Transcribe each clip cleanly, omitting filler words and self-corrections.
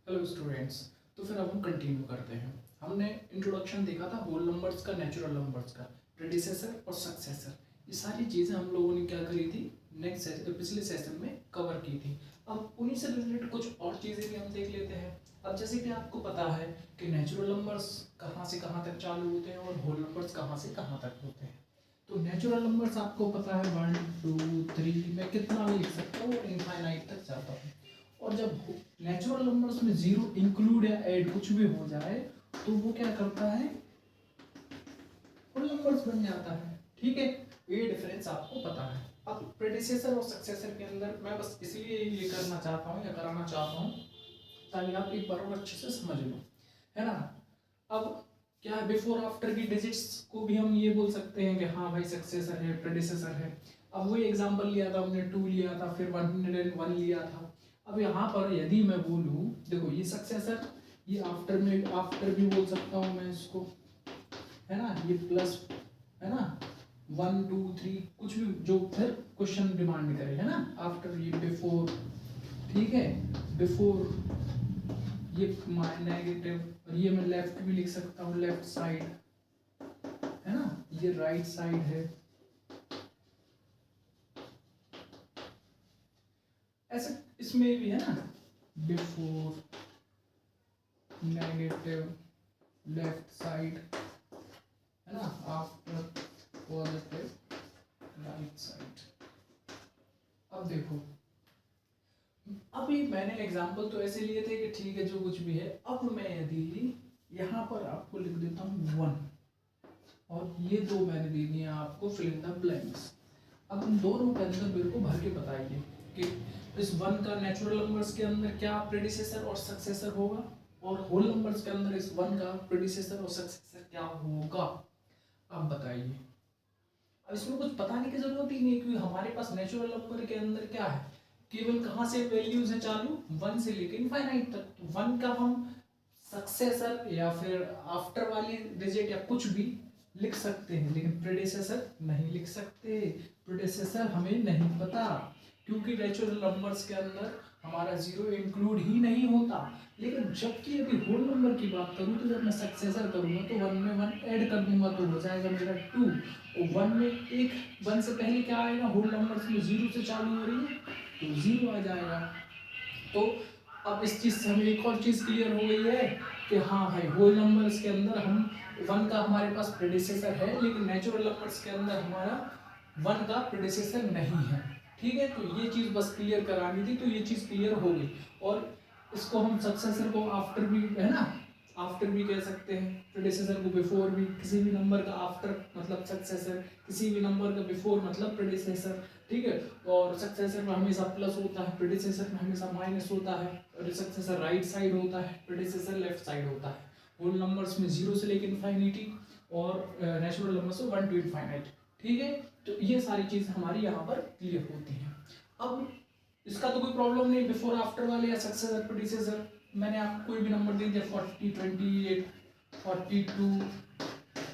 Hello students. तो फिर अब हम कंटिन्यू करते हैं। हमने इंट्रोडक्शन देखा था होल नंबर्स का, नेचुरल नंबर्स का, प्रेडिसेसर और सक्सेसर। ये सारी चीज़ें हम लोगों ने क्या करी थी, पिछले सेशन में कवर की थी। अब उन्हीं से रिलेटेड कुछ और चीज़ें भी हम देख लेते हैं। अब जैसे कि आपको पता है कि नेचुरल नंबर्स कहाँ से कहाँ तक चालू होते हैं और होल नंबर्स कहाँ से कहाँ तक होते हैं। तो नेचुरल नंबर्स आपको पता है 1 2 3, मैं कितना भी लिख सकता हूँ और इनफाइनाइट तक जाता हूँ। और जब नेचुरल नंबर्स में जीरो इंक्लूड या ऐड कुछ भी हो जाए तो वो क्या करता है, होल नंबर्स बन जाता है। ठीक है, ये डिफरेंस आपको पता है। अब प्रेडिसेसर और सक्सेसर के अंदर मैं बस इसलिए ये करना चाहता हूँ या कराना चाहता हूँ ताकि आप एक बार और अच्छे से समझ लो, है ना। अब क्या है, बिफोर आफ्टर की डिजिट्स को भी हम ये बोल सकते हैं कि हाँ भाई सक्सेसर है, प्रेडिसेसर है। अब वही एग्जांपल लिया था हमने, 2 लिया था, फिर 101 लिया था। अब यहाँ पर यदि मैं बोलूँ, देखो ये सक्सेसर, ये आफ्टर में, आफ्टर भी बोल सकता हूँ मैं इसको, है ना। ये प्लस, है ना, 1 2 3 कुछ भी जो फिर क्वेश्चन डिमांड करे, है ना। आफ्टर, ये बिफोर, ठीक है, बिफोर, ये माय नेगेटिव, और ये मैं लेफ्ट भी लिख सकता हूँ, लेफ्ट साइड, है ना, ये राइट साइड है। ऐसे इसमें भी है ना, बिफोर नेगेटिव लेफ्ट साइड, है ना, आफ्टर पॉजिटिव राइट साइड। अब देखो, अभी मैंने एग्जांपल तो ऐसे लिए थे कि ठीक है जो कुछ भी है। अब मैं यदि यहाँ पर आपको लिख देता हूँ 1 और ये दो मैंने दे दिए आपको फिल इन द ब्लैंक्स। अब इन दोनों के अंदर मेरे को भर के बताइए कि इस 1 का नेचुरल नंबर्स के अंदर क्या प्रेडिसेसर और सक्सेसर होगा, और होल नंबर्स के अंदर इस 1 का प्रेडिसेसर और सक्सेसर क्या होगा। अब बताइए। अब इसमें कुछ बताने की जरूरत ही नहीं, क्योंकि हमारे पास नेचुरल नंबर के अंदर क्या है, केवल कहाँ से वैल्यूज है चालू, 1 से लेकर इनफाइनाइट तक। तो 1 का हम सक्सेसर या फिर आफ्टर वाली डिजिट या कुछ भी लिख सकते हैं, लेकिन प्रेडिसेसर नहीं लिख सकते। प्रेडिसेसर हमें नहीं पता, क्योंकि नेचुरल नंबर्स के अंदर हमारा जीरो इंक्लूड ही नहीं होता। लेकिन जबकि अभी होल नंबर की बात करूँ तो जब मैं सक्सेसर करूँगा तो 1 में 1 ऐड कर दूंगा तो हो जाएगा मेरा 2। और 1 में एक 1 से पहले क्या आएगा, होल नंबर्स में 0 से चालू हो रही है तो 0 आ जाएगा। तो अब इस चीज़ से हमें एक और चीज़ क्लियर हो गई है कि हाँ भाई होल नंबर्स के अंदर हम 1 का हमारे पास प्रेडिसेसर है, लेकिन नेचुरल नंबर्स के अंदर हमारा 1 का प्रेडिसेसर नहीं है। ठीक है, तो ये चीज़ बस क्लियर करानी थी, तो ये चीज़ क्लियर हो गई। और इसको हम सक्सेसर को आफ्टर भी, है ना, आफ्टर भी कह सकते हैं, प्रेडिसेसर को बिफोर भी। किसी भी नंबर का आफ्टर मतलब सक्सेसर, किसी भी नंबर का बिफोर मतलब प्रेडिसेसर। ठीक है, और सक्सेसर में हमेशा प्लस होता है, प्रेडिसेसर में हमेशा माइनस होता है, और सक्सेसर राइट साइड होता है, प्रेडिसेसर लेफ्ट साइड होता है। होल नंबर्स में 0 से लेकर इनफाइनिटी, और नेचुरल नंबर से 1 टू इनफाइनाइट। ठीक है, तो ये सारी चीज़ हमारी यहाँ पर क्लियर होती हैं। अब इसका तो कोई प्रॉब्लम नहीं, बिफोर आफ्टर वाले या सक्सेसर प्रेडिसेसर मैंने आपको कोई भी नंबर दे दिया, 40 28 42,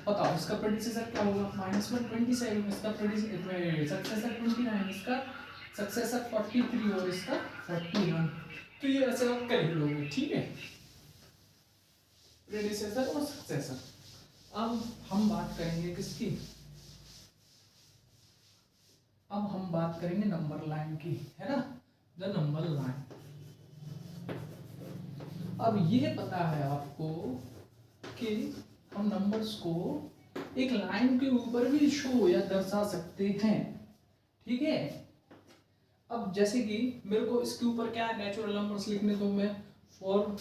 बताओ इसका प्रेडिसेसर क्या होगा, -1 27, इसका प्रेडिसेसर सक्सेसर 29, इसका सक्सेसर 43 और इसका 41। तो ये ऐसे आप कर ही लोगे। ठीक है, प्रेडिसेसर और सक्सेसर। अब हम बात करेंगे किसकी, अब हम बात करेंगे नंबर लाइन की, है ना, द नंबर लाइन। अब ये पता है आपको कि हम नंबर्स को एक लाइन के ऊपर भी शो या दर्शा सकते हैं। ठीक है, अब जैसे कि मेरे को इसके ऊपर क्या है, नेचुरल नंबर्स लिखने, तो मैं फॉर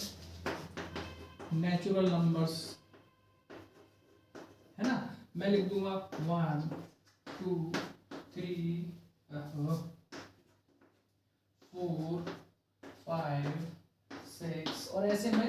नेचुरल नंबर्स, है ना, मैं लिख दूंगा 1 2 3 4 5 6, और ऐसे मैं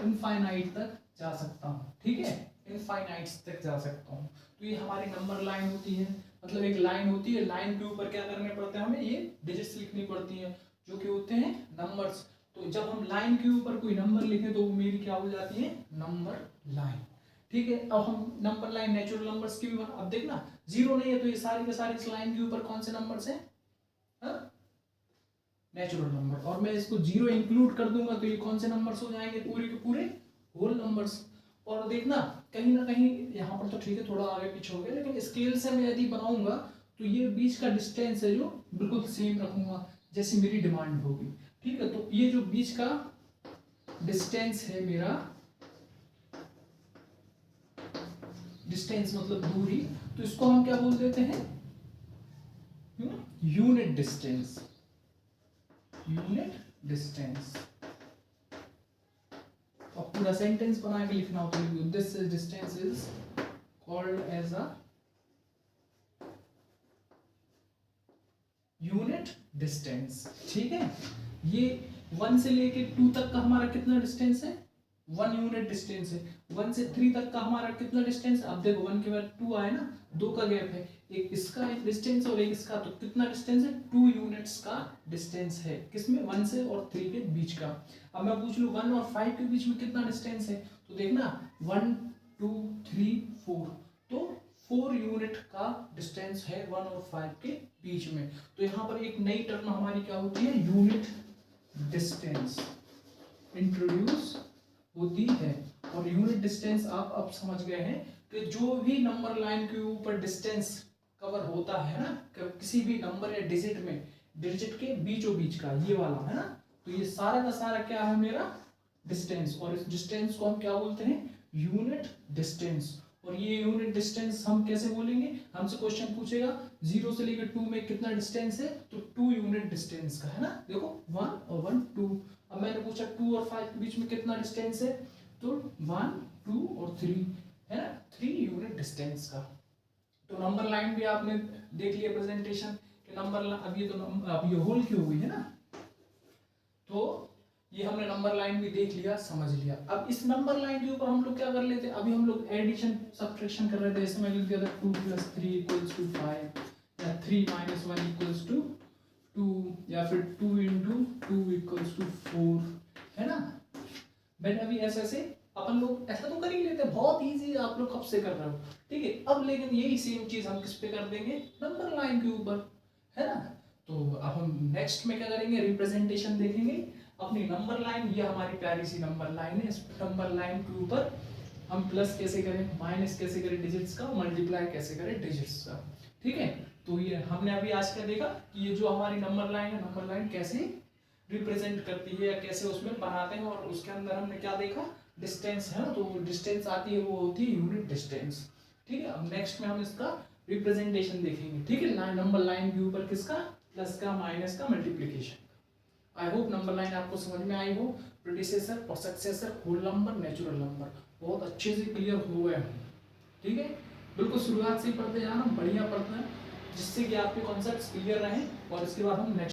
इनफाइनाइट तक जा सकता हूँ। ठीक है, इनफाइनाइट्स तक जा सकता हूँ। तो ये हमारी नंबर लाइन होती है, मतलब एक लाइन होती है, लाइन के ऊपर क्या करने पड़ते हैं, हमें ये डिजिट्स लिखनी पड़ती हैं जो कि होते हैं नंबर्स। तो जब हम लाइन के ऊपर कोई नंबर लिखें तो वो मेरी क्या हो जाती है, नंबर लाइन। ठीक है, अब हम नंबर लाइन नेचुरल नंबर्स की भी अब देखना, 0 नहीं है तो ये सारे के सारे इस लाइन के ऊपर कौन से नंबर्स हैं, हाँ? नेचुरल नंबर, और मैं इसको 0 इंक्लूड कर दूंगा तो ये कौन से नंबर्स हो जाएंगे, पूरे के पूरे होल नंबर्स। और देखना कहीं ना कहीं यहाँ पर तो ठीक है थोड़ा आगे पीछे हो गया, लेकिन स्केल से मैं यदि बनाऊंगा तो ये बीच का डिस्टेंस है जो बिल्कुल सेम रखूंगा जैसी मेरी डिमांड होगी, ठीक है। तो ये जो बीच का डिस्टेंस है मेरा, डिस्टेंस मतलब दूरी, तो इसको हम क्या बोल देते हैं, यूनिट डिस्टेंस, यूनिट डिस्टेंस। और पूरा सेंटेंस बना के लिखना होता है, this distance is called as a unit distance, ठीक है। ये 1 से लेके 2 तक का हमारा कितना डिस्टेंस है, 1 यूनिट डिस्टेंस है। 1 से 3 तक का हमारा कितना डिस्टेंस, अब देखो 1 के बाद 2 आए ना, 2 का गैप है, एक इसका एक डिस्टेंस और एक इसका, तो कितना डिस्टेंस है, 2 यूनिट्स का डिस्टेंस है, किसमें, 1 से और 3 के बीच का। अब मैं पूछ लूं 1 और 5 के बीच में कितना डिस्टेंस है, तो देखना 1 2 3 4, तो 4 यूनिट का डिस्टेंस है 1 और 5 के बीच में। तो यहाँ पर एक नई टर्म हमारी क्या होती है, यूनिट डिस्टेंस इंट्रोड्यूस होती है। और यूनिट डिस्टेंस आप अब समझ गए हैं कि जो भी नंबर लाइन के ऊपर डिस्टेंस कवर होता है ना, किसी भी नंबर या डिजिट में, डिजिट के बीचों बीच का ये वाला है ना, तो ये सारा का सारा क्या है मेरा डिस्टेंस, और इस डिस्टेंस को हम क्या बोलते हैं, यूनिट डिस्टेंस। और ये यूनिट डिस्टेंस हम कैसे बोलेंगे, हमसे क्वेश्चन पूछेगा 0 से लेकर 2 में कितना डिस्टेंस है, तो 2 यूनिट डिस्टेंस का है ना, देखो 1 और 1 2। अब मैंने पूछा 2 और 5 के बीच में कितना डिस्टेंस है, तो 1 2 और 3 है ना, 3 यूनिट डिस्टेंस का। तो नंबर लाइन भी आपने देख लिया प्रेजेंटेशन कि नंबर, अब ये तो अब ये होल की हो गई है ना, तो ये हमने नंबर लाइन भी देख लिया, समझ लिया। अब इस नंबर लाइन के ऊपर हम लोग क्या कर लेते हैं, अभी हम लोग एडिशन सब्ट्रैक्शन कर रहे थे, इसमें लिख दिया था 2 + 3 = 5, या 3 - 1 = 2, या फिर 2 × 2 = 4, है ना। मैंने अभी ऐसे अपन लोग ऐसा तो कर ही लेते हैं, बहुत इजी, आप लोग कब से कर रहे हो, ठीक है। अब लेकिन यही सेम चीज हम किस पे कर देंगे, नंबर लाइन के ऊपर, है ना। तो अब हम नेक्स्ट में क्या करेंगे, रिप्रेजेंटेशन देखेंगे अपनी नंबर लाइन। ये हमारी प्यारी सी नंबर लाइन है, इस नंबर लाइन के ऊपर हम प्लस कैसे करें, माइनस कैसे करें डिजिट्स का, मल्टीप्लाई कैसे करें डिजिट्स का, ठीक है। तो ये हमने अभी आज क्या देखा कि ये जो हमारी नंबर लाइन है, नंबर लाइन कैसे रिप्रेजेंट करती है या कैसे उसमें बनाते हैं, और उसके अंदर हमने क्या देखा, डिस्टेंस है ना, तो डिस्टेंस आती है वो होती है यूनिट डिस्टेंस, ठीक है। अब नेक्स्ट में हम इसका रिप्रेजेंटेशन देखेंगे, ठीक है, नंबर लाइन के ऊपर किसका, प्लस का, माइनस का, multiplication. I hope number line आपको समझ में आई हो, प्रीडिसेसर और successor, whole number, natural number बहुत अच्छे से क्लियर हो गए हैं, ठीक है। बिल्कुल शुरुआत से ही पढ़ते जाना, बढ़िया पढ़ते हैं, जिससे कि आपके कॉन्सेप्ट्स क्लियर रहें, और इसके बाद हम नेक्स्ट